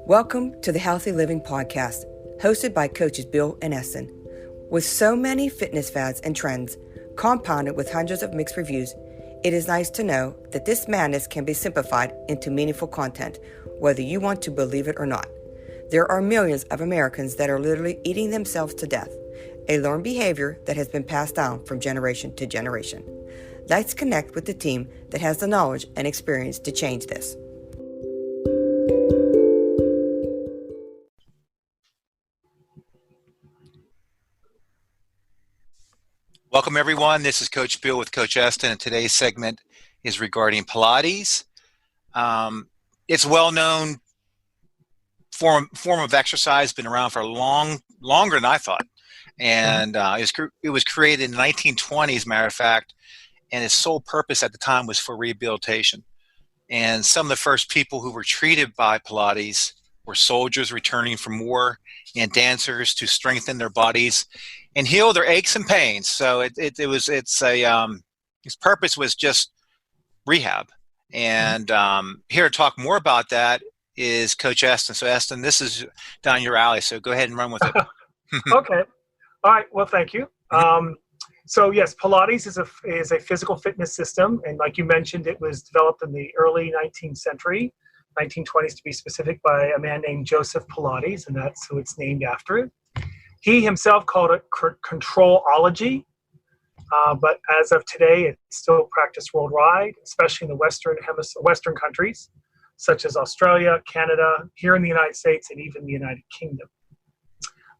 Welcome to the Healthy Living Podcast, hosted by coaches Bill and Essen. With so many fitness fads and trends, compounded with hundreds of mixed reviews, it is nice to know that this madness can be simplified into meaningful content, whether you want to believe it or not. There are millions of Americans that are literally eating themselves to death, a learned behavior that has been passed down from generation to generation. Let's connect with the team that has the knowledge and experience to change this. Welcome, everyone. This is Coach Bill with Coach Eston, and today's segment is regarding Pilates. It's a well-known form of exercise, been around for longer than I thought. And it was created in the 1920s, matter of fact, and its sole purpose at the time was for rehabilitation. And some of the first people who were treated by Pilates were soldiers returning from war and dancers to strengthen their bodies and heal their aches and pains. So its purpose was just rehab. And here to talk more about that is Coach Eston. So Eston, this is down your alley. So go ahead and run with it. Okay. All right. Well, thank you. So yes, Pilates is a physical fitness system, and like you mentioned, it was developed in the early 19th century, 1920s to be specific, by a man named Joseph Pilates, and that's who it's named after it. He himself called it Contrology, but as of today, it's still practiced worldwide, especially in the Western countries, such as Australia, Canada, here in the United States, and even the United Kingdom.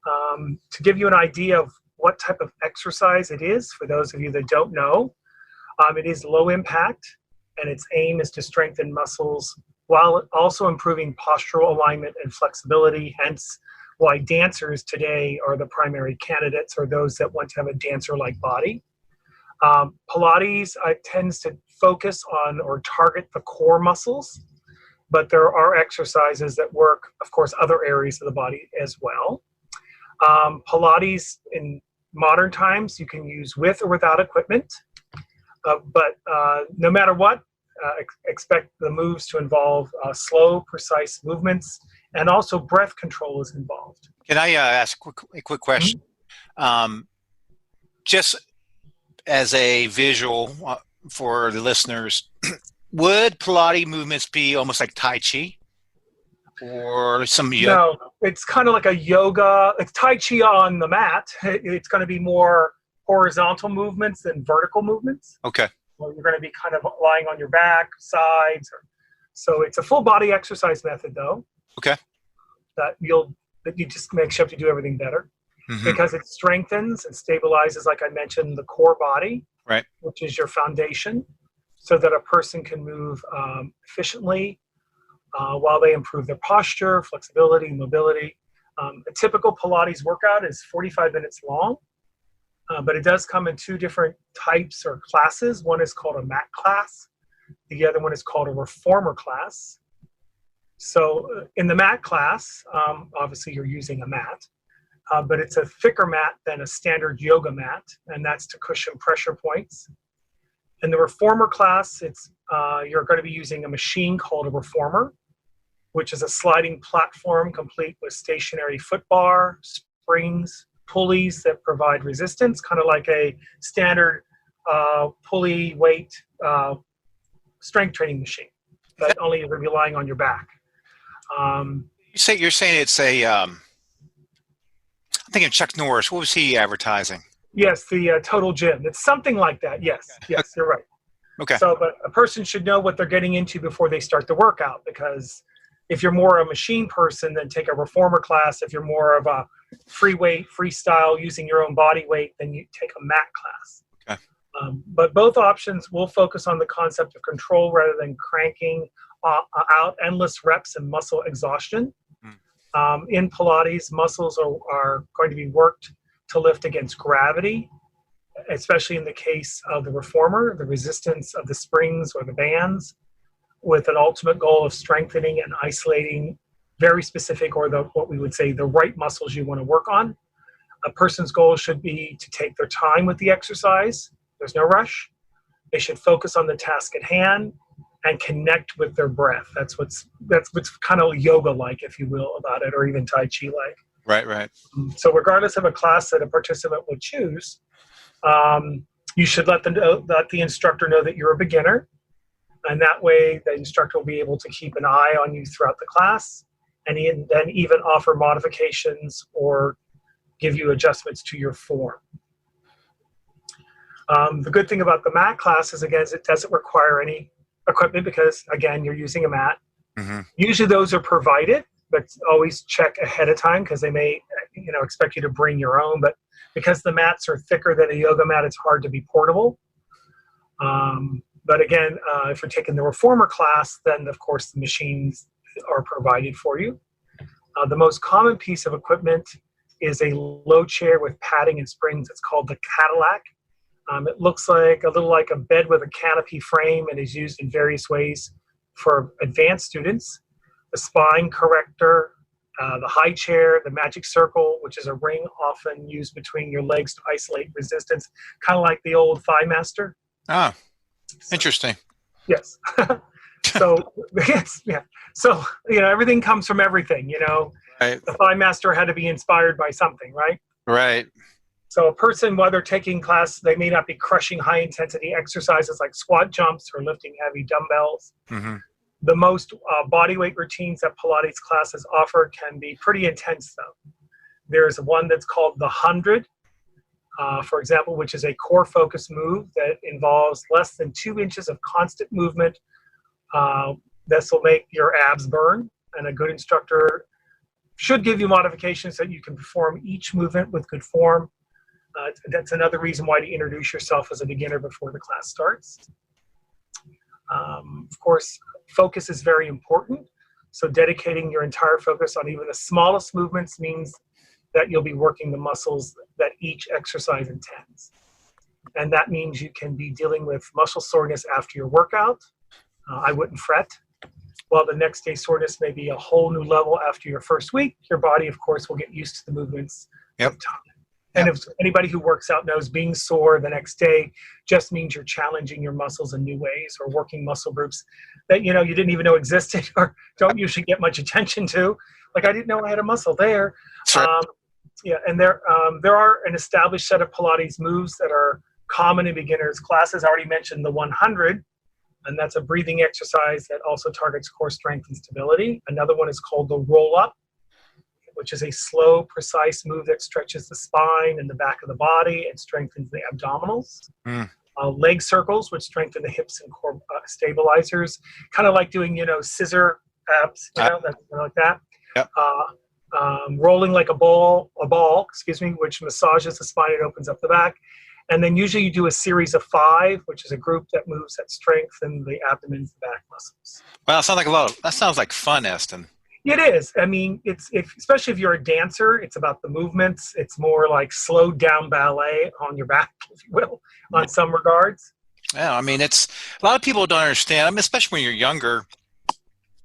To give you an idea of what type of exercise it is, for those of you that don't know, it is low impact, and its aim is to strengthen muscles while also improving postural alignment and flexibility, hence why dancers today are the primary candidates, or those that want to have a dancer-like body. Pilates tends to focus on or target the core muscles, but there are exercises that work, of course, other areas of the body as well. Pilates in modern times you can use with or without equipment, but no matter what, expect the moves to involve slow, precise movements, and also breath control is involved. Can I ask a quick question? Mm-hmm. Just as a visual for the listeners, would Pilates movements be almost like Tai Chi? Or some yoga? No, it's kind of like a yoga. It's Tai Chi on the mat. It's going to be more horizontal movements than vertical movements. Okay. Well, you're going to be kind of lying on your back, sides. So it's a full body exercise method, though. Okay. That you just makes you have to do everything better, because it strengthens and stabilizes, like I mentioned, the core body, right, which is your foundation, so that a person can move efficiently while they improve their posture, flexibility, mobility. A typical Pilates workout is 45 minutes long, but it does come in two different types or classes. One is called a mat class. The other one is called a reformer class. So in the mat class, obviously you're using a mat, but it's a thicker mat than a standard yoga mat, and that's to cushion pressure points. In the reformer class, you're going to be using a machine called a reformer, which is a sliding platform complete with stationary foot bar, springs, pulleys that provide resistance, kind of like a standard pulley weight strength training machine, but only you're going to be lying on your back. You're saying it's a, I'm thinking of Chuck Norris. What was he advertising? Yes, the Total Gym. It's something like that. Yes, yes, you're right. Okay. So, but a person should know what they're getting into before they start the workout, because if you're more a machine person, then take a reformer class. If you're more of a free weight, freestyle, using your own body weight, then you take a mat class. Okay. But both options will focus on the concept of control rather than cranking out endless reps and muscle exhaustion. In Pilates, muscles are going to be worked to lift against gravity, especially in the case of the reformer, the resistance of the springs or the bands, with an ultimate goal of strengthening and isolating very specific, or what we would say, the right muscles you want to work on. A person's goal should be to take their time with the exercise. There's no rush. They should focus on the task at hand and connect with their breath. That's what's kind of yoga-like, if you will, about it, or even Tai Chi-like. Right. So regardless of a class that a participant would choose, you should let the instructor know that you're a beginner, and that way the instructor will be able to keep an eye on you throughout the class, and then even offer modifications or give you adjustments to your form. The good thing about the mat class is, again, it doesn't require any equipment because, again, you're using a mat. Mm-hmm. Usually those are provided, but always check ahead of time because they may, expect you to bring your own. But because the mats are thicker than a yoga mat, it's hard to be portable. But again, if you're taking the reformer class, then of course the machines are provided for you. The most common piece of equipment is a low chair with padding and springs. It's called the Cadillac. It looks like a little like a bed with a canopy frame and is used in various ways for advanced students. The spine corrector, the high chair, the magic circle, which is a ring often used between your legs to isolate resistance, kind of like the old Thigh Master. Ah, interesting. Yes. So, yes, yeah. So, everything comes from everything, Right. The Thigh Master had to be inspired by something, right? Right. So a person, while they're taking class, they may not be crushing high-intensity exercises like squat jumps or lifting heavy dumbbells. Mm-hmm. The most body weight routines that Pilates classes offer can be pretty intense, though. There's one that's called the 100, for example, which is a core focus move that involves less than 2 inches of constant movement. This will make your abs burn, and a good instructor should give you modifications so that you can perform each movement with good form. That's another reason why to introduce yourself as a beginner before the class starts. Of course, focus is very important. So dedicating your entire focus on even the smallest movements means that you'll be working the muscles that each exercise intends. And that means you can be dealing with muscle soreness after your workout. I wouldn't fret. While the next day soreness may be a whole new level after your first week, your body, of course, will get used to the movements with time. And if anybody who works out knows being sore the next day just means you're challenging your muscles in new ways or working muscle groups that you didn't even know existed or don't usually get much attention to. Like I didn't know I had a muscle there. Sure. And there are an established set of Pilates moves that are common in beginners classes. I already mentioned the 100, and that's a breathing exercise that also targets core strength and stability. Another one is called the roll up, which is a slow, precise move that stretches the spine and the back of the body and strengthens the abdominals. Leg circles, which strengthen the hips and core stabilizers, kind of like doing, scissor abs, like that. Yep. Rolling like a ball, which massages the spine and opens up the back. And then usually you do a series of 5, which is a group that moves that strengthen the abdomen and back muscles. Well, that sounds like fun, Aston. It is. I mean, especially if you're a dancer, it's about the movements. It's more like slowed down ballet on your back, if you will, on some regards. Yeah, I mean, it's a lot of people don't understand. I mean, especially when you're younger.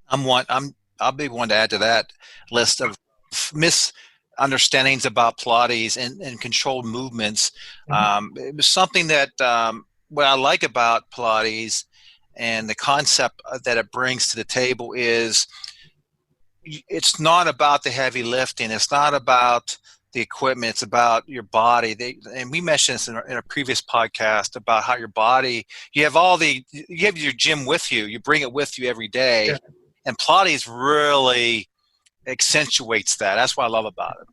I'll be one to add to that list of misunderstandings about Pilates and controlled movements. It was something that what I like about Pilates and the concept that it brings to the table is it's not about the heavy lifting. It's not about the equipment. It's about your body. And we mentioned this in a previous podcast about how your body, you have your gym with you. You bring it with you every day. Yeah. And Pilates really accentuates that. That's what I love about it.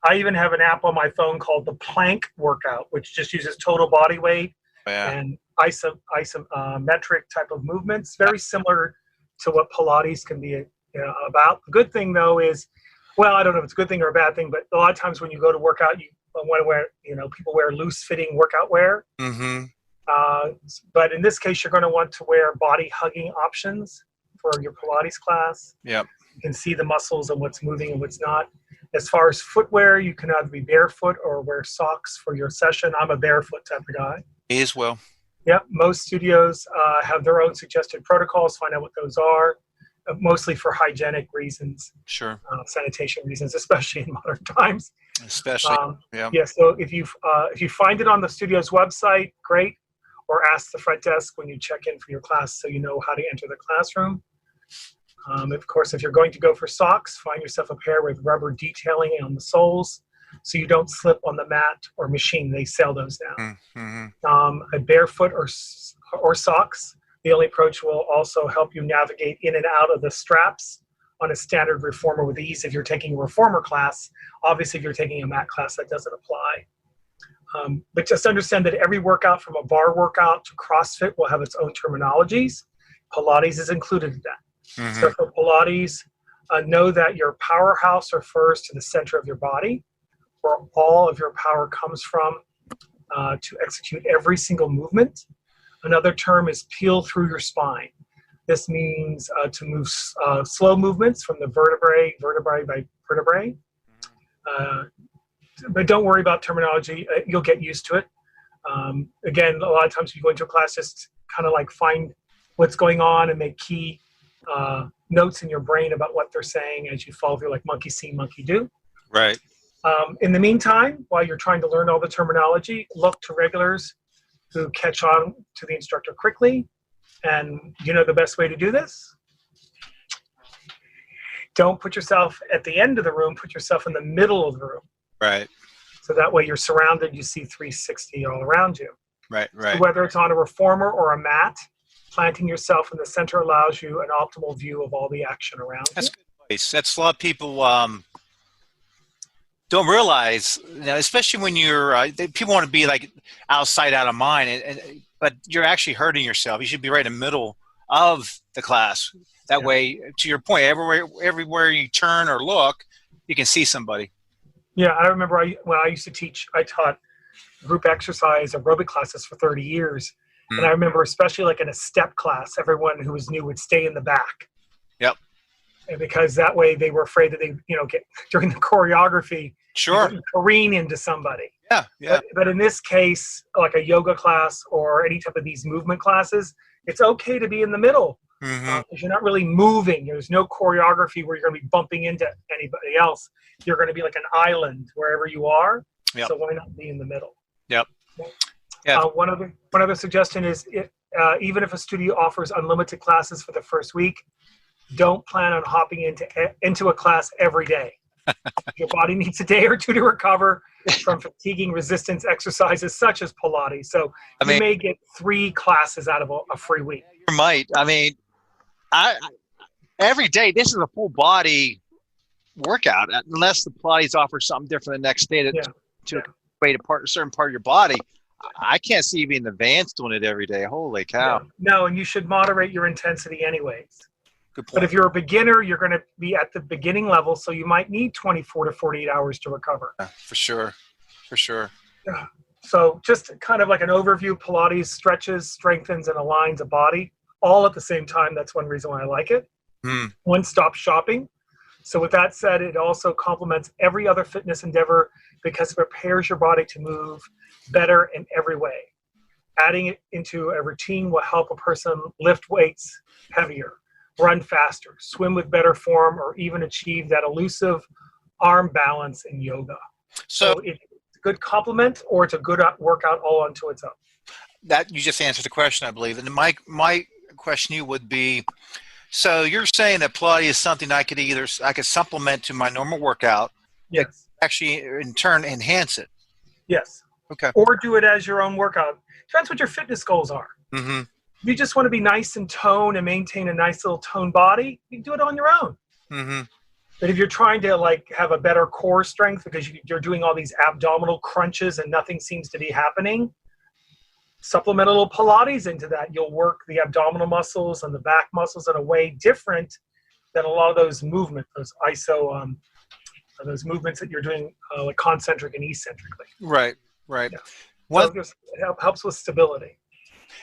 I even have an app on my phone called the Plank Workout, which just uses total body weight and isometric type of movements. Very similar to what Pilates can be about. The good thing, though, is, well, I don't know if it's a good thing or a bad thing, but a lot of times when you go to work out, you want to wear, people wear loose-fitting workout wear. Mm-hmm. But in this case, you're going to want to wear body-hugging options for your Pilates class. Yep. You can see the muscles and what's moving and what's not. As far as footwear, you can either be barefoot or wear socks for your session. I'm a barefoot type of guy. Me as well. Yep. Most studios have their own suggested protocols. Find out what those are. Mostly for hygienic reasons. Sure. Sanitation reasons, especially in modern times. Especially. Yeah. So if you find it on the studio's website, great. or ask the front desk when you check in for your class so you know how to enter the classroom. Of course, if you're going to go for socks, find yourself a pair with rubber detailing on the soles so you don't slip on the mat or machine. They sell those now. A barefoot or socks. The only approach will also help you navigate in and out of the straps on a standard reformer with ease if you're taking a reformer class. Obviously, if you're taking a mat class, that doesn't apply. But just understand that every workout from a bar workout to CrossFit will have its own terminologies. Pilates is included in that. So for Pilates, know that your powerhouse refers to the center of your body, where all of your power comes from to execute every single movement. Another term is peel through your spine. This means to move slow movements from the vertebrae by vertebrae. But don't worry about terminology. You'll get used to it. Again, a lot of times you go into a class, just kind of like find what's going on and make key notes in your brain about what they're saying as you follow through, like monkey see, monkey do. Right. In the meantime, while you're trying to learn all the terminology, look to regulars who catch on to the instructor quickly. And you know the best way to do this? Don't put yourself at the end of the room, put yourself in the middle of the room. Right. So that way you're surrounded, you see 360 all around you. Right. So whether it's on a reformer or a mat, planting yourself in the center allows you an optimal view of all the action around you. That's good advice. That's a lot of people don't realize, especially when you're people want to be like outside out of mind, but you're actually hurting yourself. You should be right in the middle of the class. That way, to your point, everywhere you turn or look, you can see somebody. Yeah, I remember when I used to teach, I taught group exercise aerobic classes for 30 years. And I remember, especially like in a step class, everyone who was new would stay in the back. Yep. And because that way they were afraid that they, get during the choreography, careen into somebody. Yeah. But in this case, like a yoga class or any type of these movement classes, it's okay to be in the middle because you're not really moving. There's no choreography where you're going to be bumping into anybody else. You're going to be like an island wherever you are. Yep. So why not be in the middle? Yep. Yeah. One other suggestion is even if a studio offers unlimited classes for the first week, don't plan on hopping into a class every day. Your body needs a day or two to recover from fatiguing resistance exercises such as Pilates. So you may get 3 classes out of a free week. You might. I every day, this is a full body workout, unless the Pilates offers something different the next day to weight a certain part of your body. I can't see you being advanced doing it every day. Holy cow. No, and you should moderate your intensity anyways. Good point. But if you're a beginner, you're going to be at the beginning level, so you might need 24 to 48 hours to recover. For sure. Yeah. So just kind of like an overview, Pilates stretches, strengthens, and aligns a body all at the same time. That's one reason why I like it. One-stop shopping. So with that said, it also complements every other fitness endeavor because it prepares your body to move better in every way. Adding it into a routine will help a person lift weights heavier, run faster, swim with better form, or even achieve that elusive arm balance in yoga. So it's a good complement, or it's a good workout all unto its own. That you just answered the question, I believe. And my question to you would be, so you're saying that Pilates is something I could supplement to my normal workout. Yes. Actually, in turn, enhance it. Yes. Okay. Or do it as your own workout. Depends what your fitness goals are. If you just want to be nice and tone and maintain a nice little toned body, you can do it on your own. But if you're trying to have a better core strength because you're doing all these abdominal crunches and nothing seems to be happening, supplement a little Pilates into that. You'll work the abdominal muscles and the back muscles in a way different than a lot of those movements, those movements that you're doing like concentric and eccentrically. Right. Yeah. So it helps with stability.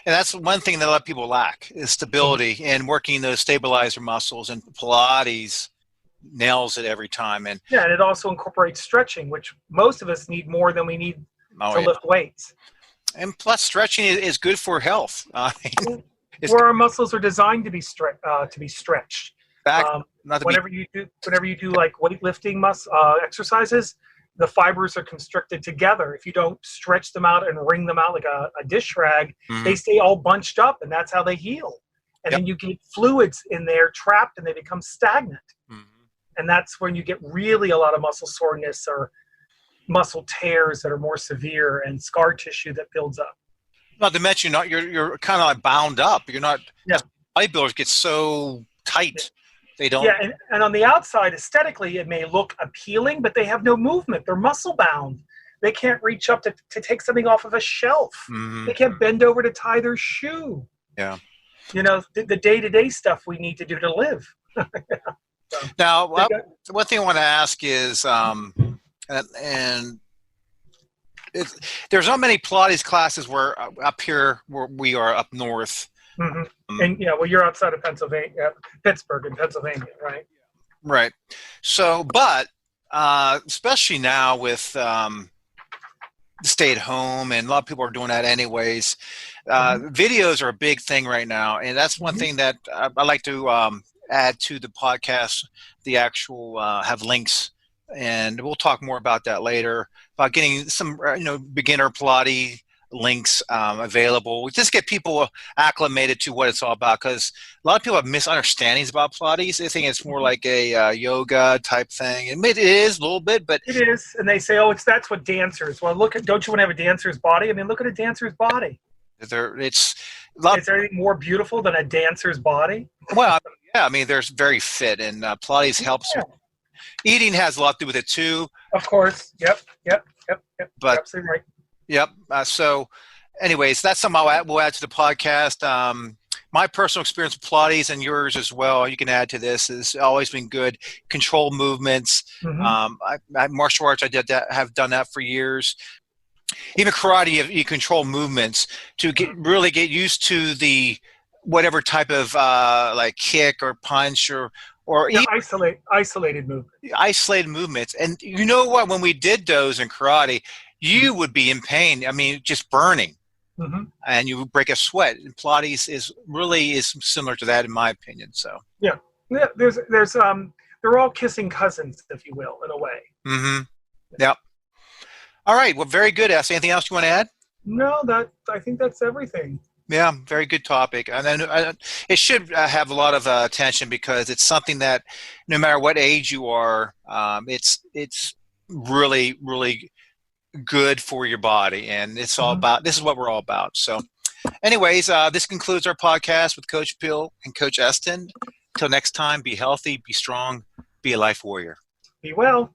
And that's one thing that a lot of people lack is stability and working those stabilizer muscles, and Pilates nails it every time. And it also incorporates stretching, which most of us need more than we need to lift weights. And plus, stretching is good for health. Where our muscles are designed to be stretched. Back, whenever you do like weightlifting exercises, the fibers are constricted together. If you don't stretch them out and wring them out like a dish rag, they stay all bunched up, and that's how they heal. And then you get fluids in there trapped, and they become stagnant. And that's when you get really a lot of muscle soreness or muscle tears that are more severe, and scar tissue that builds up. Not to mention, you're kind of like bound up. You're not. Bodybuilders get so tight. They don't. Yeah, and on the outside, aesthetically, it may look appealing, but they have no movement. They're muscle bound. They can't reach up to take something off of a shelf. They can't bend over to tie their shoe. Yeah. You know, the day-to-day stuff we need to do to live. So, now, one thing I want to ask is, there's not many Pilates classes where up here where we are up north. And well, you're outside of Pennsylvania, Pittsburgh in Pennsylvania, right? Right. So, but especially now with stay at home, and a lot of people are doing that anyways. Videos are a big thing right now, and that's one thing that I like to add to the podcast. The actual have links, and we'll talk more about that later, about getting some beginner Pilates links available. We just get people acclimated to what it's all about, because a lot of people have misunderstandings about Pilates. They think it's more like a yoga type thing, and it is a little bit, but it is. And they say, "Oh, that's what dancers." Well, don't you want to have a dancer's body? I mean, look at a dancer's body. Is there anything more beautiful than a dancer's body? Well, yeah. I mean, there's very fit, and Pilates helps. Eating has a lot to do with it too. Of course. Yep. But absolutely right. Yep. So anyways, that's something we'll add to the podcast. My personal experience with Pilates, and yours as well, you can add to this, has always been good. Control movements. Martial arts, have done that for years. Even karate, you control movements to really get used to the whatever type of like kick or punch or isolated movements. Isolated movements. And you know what? When we did those in karate, you would be in pain. I mean, just burning, and you would break a sweat. And Pilates is similar to that, in my opinion. So there's they're all kissing cousins, if you will, in a way. Yep. All right. Well, very good. Anything else you want to add? No, I think that's everything. Yeah, very good topic. And then it should have a lot of attention, because it's something that no matter what age you are, it's really, really good for your body. And it's all about, this is what we're all about. So anyways, this concludes our podcast with Coach Bill and Coach Eston. Till next time, be healthy, be strong, be a life warrior. Be well.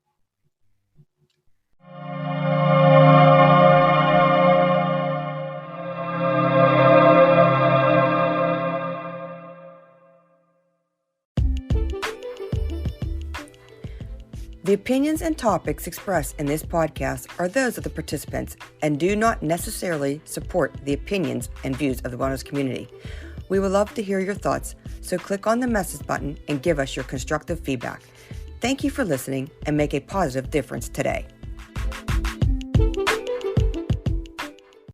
The opinions and topics expressed in this podcast are those of the participants and do not necessarily support the opinions and views of the wellness community. We would love to hear your thoughts, so click on the message button and give us your constructive feedback. Thank you for listening, and make a positive difference today.